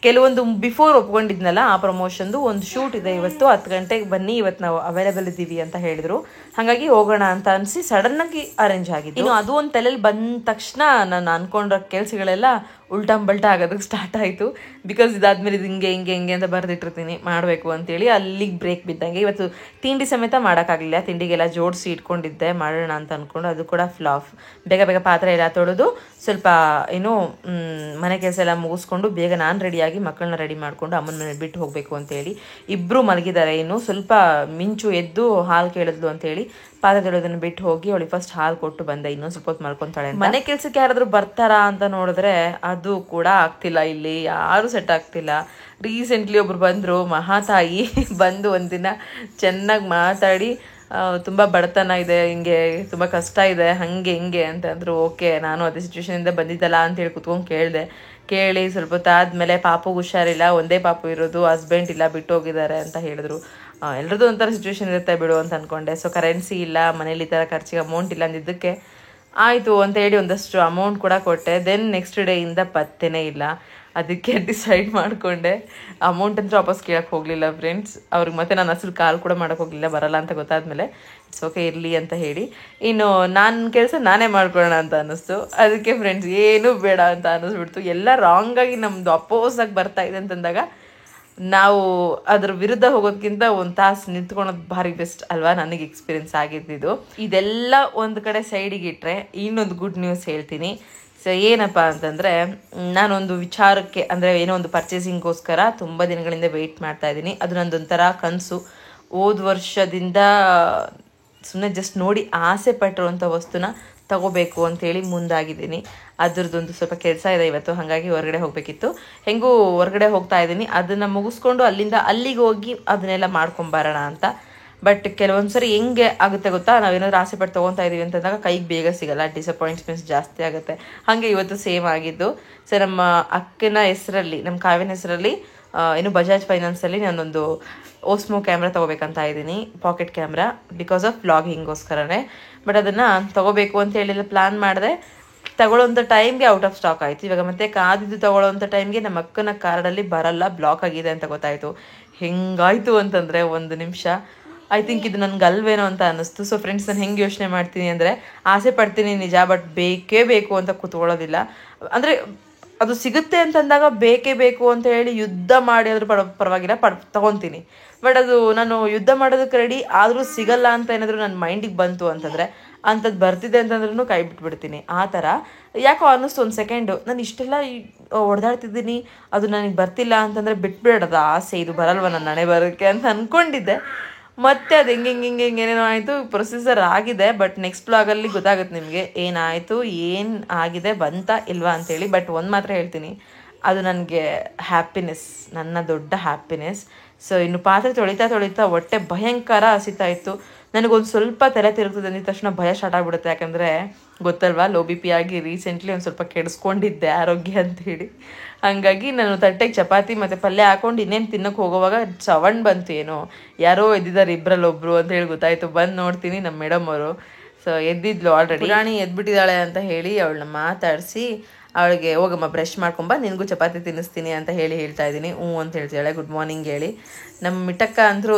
ಕೆಲವೊಂದು ಬಿಫೋರ್ ಒಪ್ಕೊಂಡಿದ್ನಲ್ಲ ಆ ಪ್ರಮೋಷನ್ದು ಒಂದು ಶೂಟ್ ಇದೆ ಇವತ್ತು 10 ಗಂಟೆಗೆ ಬನ್ನಿ, ಇವತ್ತು ನಾವು ಅವೈಲೇಬಲ್ ಇದ್ದೀವಿ ಅಂತ ಹೇಳಿದರು. ಹಾಗಾಗಿ ಹೋಗೋಣ ಅಂತ ಅನಿಸಿ ಸಡನ್ನಾಗಿ ಅರೇಂಜ್ ಆಗಿದ್ದು. ಇನ್ನು ಅದು ಒಂದು ತಲೆಯಲ್ಲಿ ಬಂದ ತಕ್ಷಣ ನಾನು ಅಂದ್ಕೊಂಡ್ರ ಕೆಲಸಗಳೆಲ್ಲ ಉಲ್ಟಂಬಲ್ಟ ಆಗೋದಕ್ಕೆ ಸ್ಟಾರ್ಟ್ ಆಯಿತು. ಬಿಕಾಸ್ ಇದಾದ್ಮೇಲೆ ಇದು ಹಿಂಗೆ ಅಂತ ಬರೆದಿಟ್ಟಿರ್ತೀನಿ ಮಾಡಬೇಕು ಅಂತೇಳಿ. ಅಲ್ಲಿಗೆ ಬ್ರೇಕ್ ಬಿದ್ದಂಗೆ ಇವತ್ತು ತಿಂಡಿ ಸಮೇತ ಮಾಡೋಕ್ಕಾಗಲಿಲ್ಲ. ತಿಂಡಿಗೆಲ್ಲ ಜೋಡಿಸಿ ಇಟ್ಕೊಂಡಿದ್ದೆ ಮಾಡೋಣ ಅಂತ ಅಂದ್ಕೊಂಡು, ಅದು ಕೂಡ ಫ್ಲಾಪ್. ಬೇಗ ಪಾತ್ರೆ ಎಲ್ಲ ತೊಳೆದು ಸ್ವಲ್ಪ ಮನೆ ಕೆಲಸ ಎಲ್ಲ ಮುಗಿಸ್ಕೊಂಡು ಬೇಗ ನಾನು ರೆಡಿಯಾಗಿ ಮಕ್ಕಳನ್ನ ರೆಡಿ ಮಾಡಿಕೊಂಡು ಅಮ್ಮನ ಮನೇಲಿ ಬಿಟ್ಟು ಹೋಗಬೇಕು ಅಂತೇಳಿ. ಇಬ್ಬರು ಮಲಗಿದ್ದಾರೆ. ಇನ್ನು ಸ್ವಲ್ಪ ಮಿಂಚು ಎದ್ದು ಹಾಲು ಕೇಳಿದ್ಲು ಅಂತೇಳಿ ಪಾತ್ರೆ ತೊಳೆಯೋದನ್ನು ಬಿಟ್ಟು ಹೋಗಿ ಅವಳಿಗೆ ಫಸ್ಟ್ ಹಾಲು ಕೊಟ್ಟು ಬಂದೆ. ಇನ್ನೊಂದು ಸ್ವಲ್ಪ ಹೊತ್ತು ಮಲ್ಕೊತಾಳೆ. ಮನೆ ಕೆಲಸಕ್ಕೆ ಯಾರಾದರೂ ಬರ್ತಾರಾ ಅಂತ ನೋಡಿದ್ರೆ ಅದು ಕೂಡ ಆಗ್ತಿಲ್ಲ. ಇಲ್ಲಿ ಯಾರೂ ಸೆಟ್ ಆಗ್ತಿಲ್ಲ. ರೀಸೆಂಟ್ಲಿ ಒಬ್ರು ಬಂದರು, ಮಹಾತಾಯಿ ಬಂದು ಒಂದಿನ ಚೆನ್ನಾಗಿ ಮಾತಾಡಿ, ತುಂಬ ಬಡತನ ಇದೆ, ಹಿಂಗೆ ತುಂಬ ಕಷ್ಟ ಇದೆ, ಹಾಗೆ ಹಿಂಗೆ ಅಂತಂದರು. ಓಕೆ, ನಾನು ಅದೇ ಸಿಚುವೇಶನಿಂದ ಬಂದಿದ್ದಲ್ಲ ಅಂತೇಳಿ ಕುತ್ಕೊಂಡು ಕೇಳಿ ಸ್ವಲ್ಪ ಹೊತ್ತು ಆದಮೇಲೆ ಪಾಪುಗೆ ಹುಷಾರಿಲ್ಲ, ಒಂದೇ ಪಾಪು ಇರೋದು, ಹಸ್ಬೆಂಡ್ ಇಲ್ಲ, ಬಿಟ್ಟು ಹೋಗಿದ್ದಾರೆ ಅಂತ ಹೇಳಿದ್ರು. ಎಲ್ಲರದ್ದು ಒಂಥರ ಸಿಚುವೇಶನ್ ಇರುತ್ತೆ ಬಿಡು ಅಂತ ಅಂದ್ಕೊಂಡೆ. ಸೊ ಕರೆನ್ಸಿ ಇಲ್ಲ ಮನೇಲಿ, ಈ ಥರ ಖರ್ಚಿಗೆ ಅಮೌಂಟ್ ಇಲ್ಲ ಅಂದಿದ್ದಕ್ಕೆ ಆಯಿತು ಅಂತ ಹೇಳಿ ಒಂದಷ್ಟು ಅಮೌಂಟ್ ಕೂಡ ಕೊಟ್ಟೆ. ದೆನ್ ನೆಕ್ಸ್ಟ್ ಡೇಯಿಂದ ಪತ್ತೆನೇ ಇಲ್ಲ. ಅದಕ್ಕೆ ಡಿಸೈಡ್ ಮಾಡಿಕೊಂಡೆ ಅಮೌಂಟ್ ಅಂತೂ ವಾಪಸ್ ಕೇಳಕ್ಕೆ ಹೋಗಲಿಲ್ಲ ಫ್ರೆಂಡ್ಸ್. ಅವ್ರಿಗೆ ಮತ್ತೆ ನಾನು ಅಸಲು ಕಾಲ್ ಕೂಡ ಮಾಡೋಕ್ಕೆ ಹೋಗಲಿಲ್ಲ, ಬರಲ್ಲ ಅಂತ ಗೊತ್ತಾದ್ಮೇಲೆ ಇಟ್ಸ್ ಓಕೆ ಇರಲಿ ಅಂತ ಹೇಳಿ. ಇನ್ನು ನನ್ನ ಕೆಲಸ ನಾನೇ ಮಾಡ್ಕೊಳ್ಳೋಣ ಅಂತ ಅನ್ನಿಸ್ತು. ಅದಕ್ಕೆ ಫ್ರೆಂಡ್ಸ್ ಏನೂ ಬೇಡ ಅಂತ ಅನ್ನಿಸ್ಬಿಡ್ತು. ಎಲ್ಲ ರಾಂಗಾಗಿ ನಮ್ಮದು ಅಪೋಸಾಗಿ ಬರ್ತಾ ಇದೆ ಅಂತಂದಾಗ ನಾವು ಅದ್ರ ವಿರುದ್ಧ ಹೋಗೋದಕ್ಕಿಂತ ಒಂದು ತಾಸು ನಿಂತ್ಕೊಳೋದು ಭಾರಿ ಬೆಸ್ಟ್ ಅಲ್ವಾ. ನನಗೆ ಎಕ್ಸ್ಪೀರಿಯೆನ್ಸ್ ಆಗಿದ್ದಿದ್ದು. ಇದೆಲ್ಲ ಒಂದು ಕಡೆ ಸೈಡಿಗೆ ಇಟ್ಟರೆ ಇನ್ನೊಂದು ಗುಡ್ ನ್ಯೂಸ್ ಹೇಳ್ತೀನಿ. ಸೊ ಏನಪ್ಪ ಅಂತಂದರೆ, ನಾನೊಂದು ವಿಚಾರಕ್ಕೆ ಅಂದರೆ ಏನೋ ಒಂದು ಪರ್ಚೇಸಿಂಗ್ಗೋಸ್ಕರ ತುಂಬ ದಿನಗಳಿಂದ ವೆಯ್ಟ್ ಮಾಡ್ತಾ ಇದ್ದೀನಿ. ಅದು ನಂದೊಂಥರ ಕನಸು. ಹೋದ ವರ್ಷದಿಂದ ಸುಮ್ಮನೆ ಜಸ್ಟ್ ನೋಡಿ ಆಸೆ ಪಟ್ಟಿರುವಂಥ ವಸ್ತುನ ತಗೋಬೇಕು ಅಂಥೇಳಿ ಮುಂದಾಗಿದ್ದೀನಿ. ಅದ್ರದ್ದೊಂದು ಸ್ವಲ್ಪ ಕೆಲಸ ಇದೆ ಇವತ್ತು, ಹಾಗಾಗಿ ಹೊರಗಡೆ ಹೋಗಬೇಕಿತ್ತು. ಹೆಂಗೂ ಹೊರಗಡೆ ಹೋಗ್ತಾ ಇದ್ದೀನಿ. ಅದನ್ನು ಮುಗಿಸ್ಕೊಂಡು ಅಲ್ಲಿಂದ ಅಲ್ಲಿಗೆ ಹೋಗಿ ಅದನ್ನೆಲ್ಲ ಮಾಡ್ಕೊಂಬರೋಣ ಅಂತ. ಬಟ್ ಕೆಲವೊಂದ್ಸರಿ ಹೆಂಗೆ ಆಗುತ್ತೆ ಗೊತ್ತಾ, ನಾವೇನಾದ್ರೂ ಆಸೆ ಪಟ್ಟು ತೊಗೊತಾ ಇದೀವಿ ಅಂತಂದಾಗ ಕೈಗೆ ಬೇಗ ಸಿಗಲ್ಲ, ಡಿಸಪಾಯಿಂಟ್ಮೆಂಟ್ಸ್ ಜಾಸ್ತಿ ಆಗುತ್ತೆ. ಹಾಗೆ ಇವತ್ತು ಸೇಮ್ ಆಗಿದ್ದು. ಸೊ ನಮ್ಮ ಅಕ್ಕನ ಹೆಸರಲ್ಲಿ, ನಮ್ಮ ಕಾವ್ಯನ ಹೆಸರಲ್ಲಿ ಇನ್ನು ಬಜಾಜ್ ಫೈನಾನ್ಸಲ್ಲಿ ನಾನೊಂದು ಓಸ್ಮೋ ಕ್ಯಾಮ್ರಾ ತೊಗೋಬೇಕಂತ ಇದ್ದೀನಿ, ಪಾಕೆಟ್ ಕ್ಯಾಮ್ರಾ, ಬಿಕಾಸ್ ಆಫ್ ವ್ಲಾಗಿಂಗೋಸ್ಕರನೇ. ಬಟ್ ಅದನ್ನು ತೊಗೋಬೇಕು ಅಂತ ಹೇಳಿ ಪ್ಲ್ಯಾನ್ ಮಾಡಿದೆ. ತಗೊಳ್ಳೋಂಥ ಟೈಮ್ಗೆ ಔಟ್ ಆಫ್ ಸ್ಟಾಕ್ ಆಯಿತು. ಇವಾಗ ಮತ್ತೆ ಕಾದಿದ್ದು ತಗೊಳ್ಳೋಂಥ ಟೈಮ್ಗೆ ನಮ್ಮ ಅಕ್ಕನ ಕಾರ್ಡಲ್ಲಿ ಬರಲ್ಲ, ಬ್ಲಾಕ್ ಆಗಿದೆ ಅಂತ ಗೊತ್ತಾಯಿತು. ಹೆಂಗಾಯಿತು ಅಂತಂದರೆ ಒಂದು ನಿಮಿಷ ಐ ಥಿಂಕ್ ಇದು ನನಗೆ ಅಲ್ವೇನೋ ಅಂತ ಅನ್ನಿಸ್ತು. ಸೊ ಫ್ರೆಂಡ್ಸ್, ನಾನು ಹೆಂಗೆ ಯೋಚನೆ ಮಾಡ್ತೀನಿ ಅಂದರೆ, ಆಸೆ ಪಡ್ತೀನಿ ನಿಜ, ಬಟ್ ಬೇಕೇ ಬೇಕು ಅಂತ ಕೂತ್ಕೊಳ್ಳೋದಿಲ್ಲ. ಅಂದರೆ ಅದು ಸಿಗುತ್ತೆ ಅಂತಂದಾಗ ಬೇಕೇ ಬೇಕು ಅಂತ ಹೇಳಿ ಯುದ್ಧ ಮಾಡಿ ಆದರೂ ಪರವಾಗಿಲ್ಲ, ತೊಗೊತೀನಿ. ಬಟ್ ಅದು ನಾನು ಯುದ್ಧ ಮಾಡೋದಕ್ಕೆ ರೆಡಿ ಆದರೂ ಸಿಗಲ್ಲ ಅಂತ ಏನಾದರೂ ನನ್ನ ಮೈಂಡಿಗೆ ಬಂತು ಅಂತಂದರೆ, ಅಂಥದ್ದು ಬರ್ತಿದೆ ಅಂತಂದ್ರೂ ಕೈ ಬಿಟ್ಬಿಡ್ತೀನಿ. ಆ ಥರ ಯಾಕೋ ಅನ್ನಿಸ್ತು ಒಂದು ಸೆಕೆಂಡು, ನಾನು ಇಷ್ಟೆಲ್ಲ ಹೊಡೆದಾಡ್ತಿದ್ದೀನಿ, ಅದು ನನಗೆ ಬರ್ತಿಲ್ಲ ಅಂತಂದರೆ ಬಿಟ್ಬಿಡೋದು ಆಸೆ, ಇದು ಬರಲ್ವ ನನ್ನ ಹಣೆ ಬರೋಕ್ಕೆ ಅಂತ ಅಂದ್ಕೊಂಡಿದ್ದೆ. ಮತ್ತು ಅದು ಹೆಂಗೆ ಏನೇನೋ ಆಯಿತು, ಪ್ರೊಸೀಸರ್ ಆಗಿದೆ. ಬಟ್ ನೆಕ್ಸ್ಟ್ ಬ್ಲಾಗಲ್ಲಿ ಗೊತ್ತಾಗುತ್ತೆ ನಿಮಗೆ ಏನಾಯಿತು, ಏನು ಆಗಿದೆ, ಬಂತಾ ಇಲ್ವಾ ಅಂತೇಳಿ. ಬಟ್ ಒಂದು ಮಾತ್ರ ಹೇಳ್ತೀನಿ, ಅದು ನನಗೆ ಹ್ಯಾಪಿನೆಸ್, ನನ್ನ ದೊಡ್ಡ ಹ್ಯಾಪಿನೆಸ್. ಸೊ ಇನ್ನು ಪಾತ್ರೆ ತೊಳಿತಾ ಹೊಟ್ಟೆ ಭಯಂಕರ ಹಸಿತಾ ಇತ್ತು. ನನಗೊಂದು ಸ್ವಲ್ಪ ತಲೆ ತಿರುಗ್ತದೆ ಅಂದಿದ ತಕ್ಷಣ ಭಯ ಸ್ಟಾರ್ಟ್ ಆಗಿಬಿಡುತ್ತೆ. ಯಾಕಂದರೆ ಗೊತ್ತಲ್ವಾ, ಲೋ ಬಿ ಪಿ ಆಗಿ ರೀಸೆಂಟ್ಲಿ ಒಂದು ಸ್ವಲ್ಪ ಕೆಡಿಸ್ಕೊಂಡಿದ್ದೆ ಆರೋಗ್ಯ ಅಂತೇಳಿ. ಹಾಗಾಗಿ ನಾನು ತಟ್ಟೆಗೆ ಚಪಾತಿ ಮತ್ತು ಪಲ್ಯ ಹಾಕೊಂಡು ಇನ್ನೇನು ತಿನ್ನೋಕೆ ಹೋಗೋವಾಗ ಸವಣ್ ಬಂತು, ಏನೋ ಯಾರೋ ಎದ್ದಿದ್ದಾರೆ ಇಬ್ಬರಲ್ಲಿ ಒಬ್ಬರು ಅಂತ ಹೇಳಿ ಗೊತ್ತಾಯಿತು. ಬಂದು ನೋಡ್ತೀನಿ ನಮ್ಮ ಮೇಡಮ್ ಅವರು. ಸೊ ಎದ್ದಿದ್ಲು ಆಲ್ರೆಡಿ, ರಾಣಿ ಎದ್ಬಿಟ್ಟಿದ್ದಾಳೆ ಅಂತ ಹೇಳಿ ಅವಳನ್ನ ಮಾತಾಡಿಸಿ ಅವಳಿಗೆ ಹೋಗಮ್ಮ ಬ್ರಷ್ ಮಾಡ್ಕೊಂಬ, ನಿನಗೂ ಚಪಾತಿ ತಿನ್ನಿಸ್ತೀನಿ ಅಂತ ಹೇಳ್ತಾ ಇದ್ದೀನಿ. ಅಂತ ಹೇಳ್ತಾಳೆ, ಗುಡ್ ಮಾರ್ನಿಂಗ್ ಹೇಳಿ. ನಮ್ಮ ಮಿಟ್ಟಕ್ಕ ಅಂದರೂ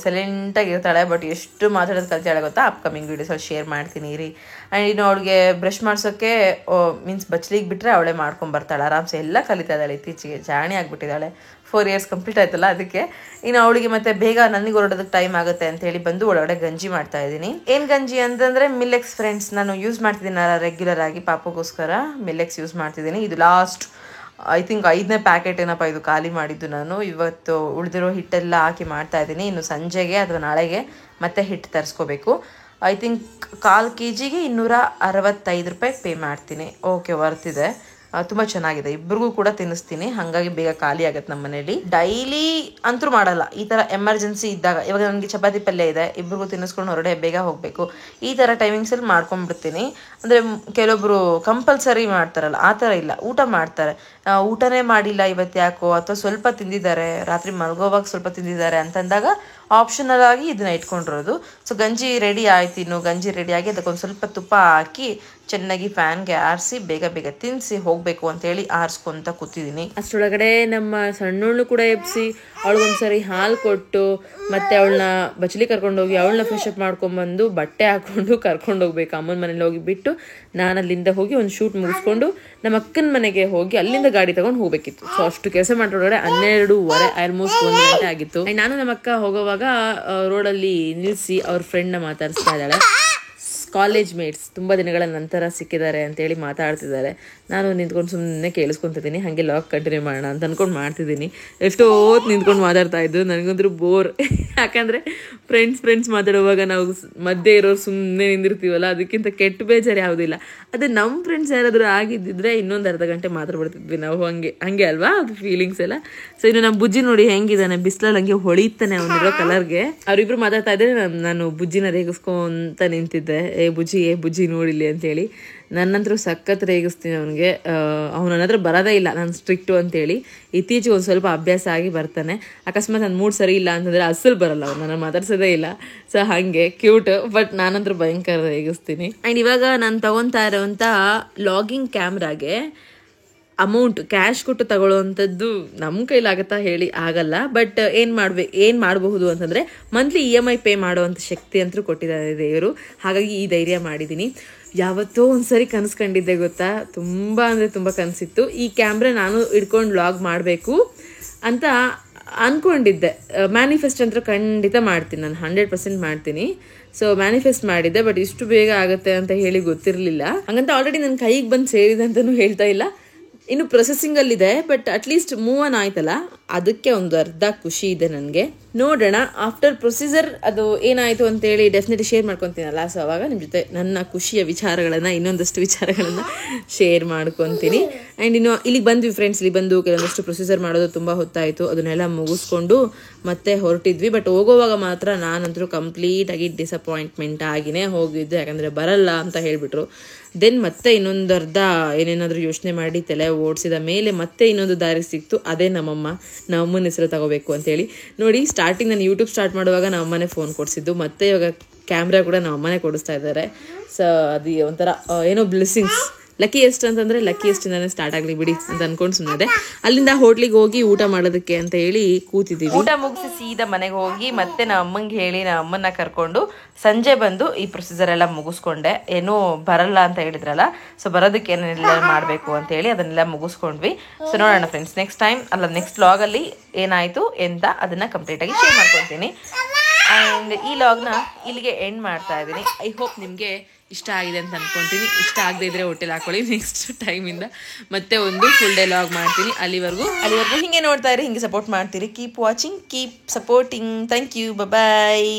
ಸೈಲೆಂಟಾಗಿ ಇರ್ತಾಳೆ, ಬಟ್ ಎಷ್ಟು ಮಾತಾಡೋದು ಕಲ್ತಾಳೆ ಗೊತ್ತಾ, ಅಪ್ಕಮಿಂಗ್ ವೀಡಿಯೋಸಲ್ಲಿ ಶೇರ್ ಮಾಡ್ತೀನಿ ರೀ. ಆ್ಯಂಡ್ ಇನ್ನು ಅವಳಿಗೆ ಬ್ರಷ್ ಮಾಡ್ಸೋಕ್ಕೆ ಮೀನ್ಸ್ ಬಚ್ಚಲಿಗೆ ಬಿಟ್ಟರೆ ಅವಳೇ ಮಾಡ್ಕೊಂಬರ್ತಾಳೆ, ಆರಾಮ್ಸೆ ಎಲ್ಲ ಕಲಿತಾ ಇದ್ದಾಳೆ. ಇತ್ತೀಚೆಗೆ ಜಾಣಿ ಆಗಿಬಿಟ್ಟಿದ್ದಾಳೆ, 4 years ಕಂಪ್ಲೀಟ್ ಆಯ್ತಲ್ಲ ಅದಕ್ಕೆ. ಇನ್ನು ಅವಳಿಗೆ ಮತ್ತೆ ಬೇಗ ನನಗೆ ಹೊರಡೋದಕ್ಕೆ ಟೈಮ್ ಆಗುತ್ತೆ ಅಂತ ಹೇಳಿ ಬಂದು ಒಳಗಡೆ ಗಂಜಿ ಮಾಡ್ತಾ ಇದ್ದೀನಿ. ಏನು ಗಂಜಿ ಅಂತಂದರೆ ಮಿಲ್ಲೆಕ್ಸ್ ಫ್ರೆಂಡ್ಸ್, ನಾನು ಯೂಸ್ ಮಾಡ್ತಿದ್ದೀನಿ ರೆಗ್ಯುಲರ್ ಆಗಿ ಪಾಪಗೋಸ್ಕರ ಮಿಲ್ಲೆಕ್ಸ್ ಯೂಸ್ ಮಾಡ್ತಿದ್ದೀನಿ. ಇದು ಲಾಸ್ಟ್ ಐ ಥಿಂಕ್ 5ನೇ ಪ್ಯಾಕೆಟ್ ಏನಪ್ಪ ಇದು ಖಾಲಿ ಮಾಡಿದ್ದು ನಾನು. ಇವತ್ತು ಉಳಿದಿರೋ ಹಿಟ್ಟೆಲ್ಲ ಹಾಕಿ ಮಾಡ್ತಾ ಇದ್ದೀನಿ. ಇನ್ನು ಸಂಜೆಗೆ ಅಥವಾ ನಾಳೆಗೆ ಮತ್ತೆ ಹಿಟ್ಟು ತರಿಸ್ಕೋಬೇಕು. ಐ ಥಿಂಕ್ 1/4 kgಗೆ 265 ರೂಪಾಯಿ ಪೇ ಮಾಡ್ತೀನಿ. ಓಕೆ, ವರ್ತಿದೆ, ತುಂಬ ಚೆನ್ನಾಗಿದೆ. ಇಬ್ಬರಿಗೂ ಕೂಡ ತಿನ್ನಿಸ್ತೀನಿ, ಹಾಗಾಗಿ ಬೇಗ ಖಾಲಿ ಆಗುತ್ತೆ ನಮ್ಮ ಮನೇಲಿ. ಡೈಲಿ ಅಂತೂ ಮಾಡಲ್ಲ, ಈ ಥರ ಎಮರ್ಜೆನ್ಸಿ ಇದ್ದಾಗ. ಇವಾಗ ನನಗೆ ಚಪಾತಿ ಪಲ್ಯ ಇದೆ, ಇಬ್ಬರಿಗೂ ತಿನ್ನಿಸ್ಕೊಂಡು ಹೊರಡೆ ಬೇಗ ಹೋಗಬೇಕು, ಈ ಥರ ಟೈಮಿಂಗ್ಸಲ್ಲಿ ಮಾಡ್ಕೊಂಡ್ಬಿಡ್ತೀನಿ. ಅಂದರೆ ಕೆಲವೊಬ್ಬರು ಕಂಪಲ್ಸರಿ ಮಾಡ್ತಾರಲ್ಲ, ಆ ಥರ ಇಲ್ಲ, ಊಟ ಮಾಡ್ತಾರೆ. ಊಟನೇ ಮಾಡಿಲ್ಲ ಇವತ್ತು ಯಾಕೋ, ಅಥವಾ ಸ್ವಲ್ಪ ತಿಂದಿದ್ದಾರೆ, ರಾತ್ರಿ ಮಲಗೋವಾಗ ಸ್ವಲ್ಪ ತಿಂದಿದ್ದಾರೆ ಅಂತಂದಾಗ ಆಪ್ಷನಲ್ ಆಗಿ ಇದನ್ನ ಇಟ್ಕೊಂಡಿರೋದು. ಸೊ ಗಂಜಿ ರೆಡಿ ಆಯ್ತು. ಇನ್ನು ಗಂಜಿ ರೆಡಿಯಾಗಿ ಅದಕ್ಕೊಂದು ಸ್ವಲ್ಪ ತುಪ್ಪ ಹಾಕಿ ಚೆನ್ನಾಗಿ ಫ್ಯಾನ್ಗೆ ಆರಿಸಿ ಬೇಗ ತಿನ್ನಿಸಿ ಹೋಗಬೇಕು ಅಂತೇಳಿ ಆರಿಸ್ಕೊತ ಕೂತಿದ್ದೀನಿ. ಅಷ್ಟರೊಳಗಡೆ ನಮ್ಮ ಸಣ್ಣವಳು ಕೂಡ ಎಬ್ಸಿ ಅವಳಿಗೊಂದ್ಸರಿ ಹಾಲು ಕೊಟ್ಟು ಮತ್ತೆ ಅವಳನ್ನ ಬಚ್ಚಲಿ ಕರ್ಕೊಂಡೋಗಿ ಅವಳನ್ನ ಫ್ರೆಶ್ ಅಪ್ ಮಾಡ್ಕೊಂಬಂದು ಬಟ್ಟೆ ಹಾಕ್ಕೊಂಡು ಕರ್ಕೊಂಡೋಗ್ಬೇಕು. ಅಮ್ಮನ ಮನೇಲಿ ಹೋಗಿ ಬಿಟ್ಟು ನಾನು ಅಲ್ಲಿಂದ ಹೋಗಿ ಒಂದು ಶೂಟ್ ಮುಗಿಸ್ಕೊಂಡು ನಮ್ಮ ಅಕ್ಕನ ಮನೆಗೆ ಹೋಗಿ ಅಲ್ಲಿಂದ ಗಾಡಿ ತಗೊಂಡು ಹೋಗ್ಬೇಕಿತ್ತು. ಸೊ ಅಷ್ಟು ಕೆಲಸ ಮಾಡೋಳಗಡೆ 12:15 ಆಲ್ಮೋಸ್ಟ್ 1 ಗಂಟೆ ಆಗಿತ್ತು. ನಾನು ನಮ್ಮ ಅಕ್ಕ ಹೋಗೋವಾಗ ರೋಡಲ್ಲಿ ನಿಲ್ಲಿಸಿ ಅವ್ರ ಫ್ರೆಂಡ್ನ ಮಾತಾಡಿಸ್ತಾ ಇದ್ದಾಳೆ. ಕಾಲೇಜ್ ಮೇಟ್ಸ್ ತುಂಬ ದಿನಗಳ ನಂತರ ಸಿಕ್ಕಿದ್ದಾರೆ ಅಂತೇಳಿ ಮಾತಾಡ್ತಿದ್ದಾರೆ. ನಾನು ನಿಂತ್ಕೊಂಡು ಸುಮ್ಮನೆ ಕೇಳಿಸ್ಕೊತಿದ್ದೀನಿ, ಹಾಗೆ ಲಾಗ್ ಕಂಟಿನ್ಯೂ ಮಾಡೋಣ ಅಂತ ಅಂದ್ಕೊಂಡು ಮಾಡ್ತಿದ್ದೀನಿ. ಎಷ್ಟೋ ಹೊತ್ತು ನಿಂತ್ಕೊಂಡು ಮಾತಾಡ್ತಾ ಇದ್ದು ನನಗಂದ್ರೂ ಬೋರ್. ಯಾಕಂದರೆ ಫ್ರೆಂಡ್ಸ್ ಮಾತಾಡುವಾಗ ನಾವು ಮಧ್ಯೆ ಇರೋರು ಸುಮ್ಮನೆ ನಿಂದಿರ್ತೀವಲ್ಲ, ಅದಕ್ಕಿಂತ ಕೆಟ್ಟ ಬೇಜಾರು ಯಾವುದಿಲ್ಲ. ಅದೇ ನಮ್ಮ ಫ್ರೆಂಡ್ಸ್ ಯಾರಾದರೂ ಆಗಿದ್ದಿದ್ರೆ ಇನ್ನೊಂದು ಅರ್ಧ ಗಂಟೆ ಮಾತಾಡ್ಬಿಡ್ತಿದ್ವಿ ನಾವು. ಹಂಗೆ ಅಲ್ವಾ ಅದು ಫೀಲಿಂಗ್ಸ್ ಎಲ್ಲ. ಸೊ ಇನ್ನು ನಮ್ಮ ಬುಜ್ಜಿ ನೋಡಿ ಹೆಂಗಿದ್ದಾನೆ, ಬಿಸಿಲಲ್ಲಿ ಹಂಗೆ ಹೊಳಿತಾನೆ ಅವನಿರೋ ಕಲರ್ಗೆ. ಅವರಿಬ್ರು ಮಾತಾಡ್ತಾ ಇದ್ದರೆ ನಾನು ಬುಜ್ಜಿನ ರೇಗಿಸ್ಕೊಂತ ನಿಂತಿದ್ದೆ, ಬುಜ್ಜಿ ನೋಡಿಲಿ ಅಂತೇಳಿ. ನನ್ನಂತರೂ ಸಖತ್ ರೇಗಿಸ್ತೀನಿ ಅವನಿಗೆ. ಅವನ ಹತ್ರ ಬರೋದೇ ಇಲ್ಲ, ನಾನು ಸ್ಟ್ರಿಕ್ಟು ಅಂತೇಳಿ. ಇತ್ತೀಚೆಗೆ ಒಂದು ಸ್ವಲ್ಪ ಅಭ್ಯಾಸ ಆಗಿ ಬರ್ತಾನೆ. ಅಕಸ್ಮಾತ್ ನನ್ನ ಮೂಡ್ ಸರಿ ಇಲ್ಲ ಅಂತಂದರೆ ಅಸಲು ಬರಲ್ಲ, ಅವ್ನು ನನ್ನ ಮಾತಾಡ್ಸೋದೇ ಇಲ್ಲ. ಸೊ ಹಾಗೆ ಕ್ಯೂಟ್, ಬಟ್ ನಾನಂತರೂ ಭಯಂಕರ ರೇಗಿಸ್ತೀನಿ. ಆ್ಯಂಡ್ ಇವಾಗ ನಾನು ತೊಗೊತಾ ಇರೋವಂಥ ಲಾಗಿಂಗ್ ಕ್ಯಾಮ್ರಾಗೆ ಅಮೌಂಟ್ ಕ್ಯಾಶ್ ಕೊಟ್ಟು ತಗೊಳ್ಳೋವಂಥದ್ದು ನಮ್ಮ ಕೈಲಾಗತ್ತಾ ಹೇಳಿ ಆಗಲ್ಲ. ಬಟ್ ಏನು ಮಾಡಬಹುದು ಅಂತಂದರೆ ಮಂತ್ಲಿ EMI ಪೇ ಮಾಡೋವಂಥ ಶಕ್ತಿ ಅಂತೂ ಕೊಟ್ಟಿದ್ದಾರೆ ದೇವರು. ಹಾಗಾಗಿ ಈ ಧೈರ್ಯ ಮಾಡಿದ್ದೀನಿ. ಯಾವತ್ತೋ ಒಂದ್ಸರಿ ಕನಸ್ಕೊಂಡಿದ್ದೆ ಗೊತ್ತಾ, ತುಂಬ ಅಂದರೆ ತುಂಬ ಕನಸಿತ್ತು. ಈ ಕ್ಯಾಮ್ರಾ ನಾನು ಇಟ್ಕೊಂಡು ವ್ಲಾಗ್ ಮಾಡಬೇಕು ಅಂತ ಅಂದ್ಕೊಂಡಿದ್ದೆ. ಮ್ಯಾನಿಫೆಸ್ಟ್ ಅಂತೂ ಖಂಡಿತ ಮಾಡ್ತೀನಿ, ನಾನು 100% ಮಾಡ್ತೀನಿ. ಸೊ ಮ್ಯಾನಿಫೆಸ್ಟ್ ಮಾಡಿದ್ದೆ, ಬಟ್ ಇಷ್ಟು ಬೇಗ ಆಗುತ್ತೆ ಅಂತ ಹೇಳಿ ಗೊತ್ತಿರಲಿಲ್ಲ. ಹಂಗಂತ ಆಲ್ರೆಡಿ ನನ್ನ ಕೈಗೆ ಬಂದು ಸೇರಿದೆ ಅಂತಲೂ ಹೇಳ್ತಾ ಇಲ್ಲ, ಇನ್ನು ಪ್ರೊಸೆಸಿಂಗಲ್ಲಿದೆ. ಬಟ್ ಅಟ್ಲೀಸ್ಟ್ ಮೂವ್ ಆನ್ ಆಯ್ತಲ್ಲ, ಅದಕ್ಕೆ ಒಂದು ಅರ್ಧ ಖುಷಿ ಇದೆ ನನಗೆ. ನೋಡೋಣ ಆಫ್ಟರ್ ಪ್ರೊಸೀಜರ್ ಅದು ಏನಾಯಿತು ಅಂತೇಳಿ ಡೆಫಿನೆಟ್ಲಿ ಶೇರ್ ಮಾಡ್ಕೊತೀನಲ್ಲ, ಸೊ ಅವಾಗ ನಿಮ್ಮ ಜೊತೆ ನನ್ನ ಖುಷಿಯ ವಿಚಾರಗಳನ್ನು, ಇನ್ನೊಂದಷ್ಟು ವಿಚಾರಗಳನ್ನು ಶೇರ್ ಮಾಡ್ಕೊತೀನಿ. ಆ್ಯಂಡ್ ಇನ್ನು ಇಲ್ಲಿಗೆ ಬಂದ್ವಿ ಫ್ರೆಂಡ್ಸ್. ಇಲ್ಲಿ ಬಂದು ಕೆಲವೊಂದಷ್ಟು ಪ್ರೊಸೀಜರ್ ಮಾಡೋದು ತುಂಬ ಹೊತ್ತಾಯಿತು. ಅದನ್ನೆಲ್ಲ ಮುಗಿಸ್ಕೊಂಡು ಮತ್ತೆ ಹೊರಟಿದ್ವಿ. ಬಟ್ ಹೋಗೋವಾಗ ಮಾತ್ರ ನಾನಂತರೂ ಕಂಪ್ಲೀಟಾಗಿ ಡಿಸಪಾಯಿಂಟ್ಮೆಂಟ್ ಆಗಿನೇ ಹೋಗಿದ್ದೆ, ಯಾಕಂದರೆ ಬರಲ್ಲ ಅಂತ ಹೇಳಿಬಿಟ್ರು. ದೆನ್ ಮತ್ತೆ ಇನ್ನೊಂದು ಅರ್ಧ ಏನೇನಾದರೂ ಯೋಚನೆ ಮಾಡಿ ತಲೆ ಓಡಿಸಿದ ಮೇಲೆ ಮತ್ತೆ ಇನ್ನೊಂದು ದಾರಿ ಸಿಕ್ತು. ಅದೇ ನಮ್ಮಮ್ಮನ ಹೆಸರು ತಗೋಬೇಕು ಅಂತೇಳಿ. ನೋಡಿ, ಸ್ಟಾರ್ಟಿಂಗ್ ನಾನು ಯೂಟ್ಯೂಬ್ ಸ್ಟಾರ್ಟ್ ಮಾಡುವಾಗ ನಮ್ಮಮ್ಮನೇ ಫೋನ್ ಕೊಡಿಸಿದ್ದು, ಮತ್ತೆ ಇವಾಗ ಕ್ಯಾಮ್ರಾ ಕೂಡ ನಮ್ಮಮ್ಮನೇ ಕೊಡಿಸ್ತಾ ಇದ್ದಾರೆ. ಸೊ ಅದು ಒಂಥರ ಏನೋ ಬ್ಲೆಸ್ಸಿಂಗ್ಸ್. ಲಕ್ಕಿಯೆಸ್ಟ್ ಅಂತಂದರೆ ಲಕ್ಕಿಯೆಸ್ಟಿಂದಾನೇ ಸ್ಟಾರ್ಟ್ ಆಗಲಿ ಬಿಡಿ ಅಂತ ಅಂದ್ಕೊಂಡು ಸುಮ್ಮನೆ. ಅಲ್ಲಿಂದ ಹೋಟ್ಲಿಗೆ ಹೋಗಿ ಊಟ ಮಾಡೋದಕ್ಕೆ ಅಂತ ಹೇಳಿ ಕೂತಿದ್ದೀವಿ. ಊಟ ಮುಗಿಸಿ ಸೀದಾ ಮನೆಗೆ ಹೋಗಿ ಮತ್ತೆ ನಮ್ಮ ಅಮ್ಮಂಗೆ ಹೇಳಿ ನಮ್ಮ ಅಮ್ಮನ್ನ ಕರ್ಕೊಂಡು ಸಂಜೆ ಬಂದು ಈ ಪ್ರೊಸೀಜರ್ ಎಲ್ಲ ಮುಗಿಸ್ಕೊಂಡೆ. ಏನೂ ಬರಲ್ಲ ಅಂತ ಹೇಳಿದ್ರಲ್ಲ, ಸೊ ಬರೋದಕ್ಕೆ ಏನೆಲ್ಲ ಮಾಡಬೇಕು ಅಂತ ಹೇಳಿ ಅದನ್ನೆಲ್ಲ ಮುಗಿಸ್ಕೊಂಡ್ವಿ. ಸೊ ನೋಡೋಣ ಫ್ರೆಂಡ್ಸ್, ನೆಕ್ಸ್ಟ್ ವ್ಲಾಗಲ್ಲಿ ಏನಾಯಿತು ಅಂತ ಅದನ್ನು ಕಂಪ್ಲೀಟಾಗಿ ಶೇರ್ ಮಾಡ್ಕೊತೀನಿ. ಆ್ಯಂಡ್ ಈ ವ್ಲಾಗ್ನ ಇಲ್ಲಿಗೆ ಎಂಡ್ ಮಾಡ್ತಾ ಇದ್ದೀನಿ. ಐ ಹೋಪ್ ನಿಮಗೆ ಇಷ್ಟ ಆಗಿದೆ ಅಂತ ಅನ್ಕೊತೀನಿ. ಇಷ್ಟ ಆಗದೆ ಇದ್ರೆ ಹೊಟ್ಟೆಲಿ ಹಾಕೊಳ್ಳಿ. ನೆಕ್ಸ್ಟ್ ಟೈಮಿಂದ ಮತ್ತೆ ಒಂದು ಫುಲ್ ಡೇ ವ್ಲಾಗ್ ಮಾಡ್ತೀನಿ. ಅಲ್ಲಿವರೆಗೂ ಹಿಂಗೆ ನೋಡ್ತಾ ಇರಿ, ಹಿಂಗೆ ಸಪೋರ್ಟ್ ಮಾಡ್ತೀರಿ. Keep watching, keep supporting. Thank you, bye.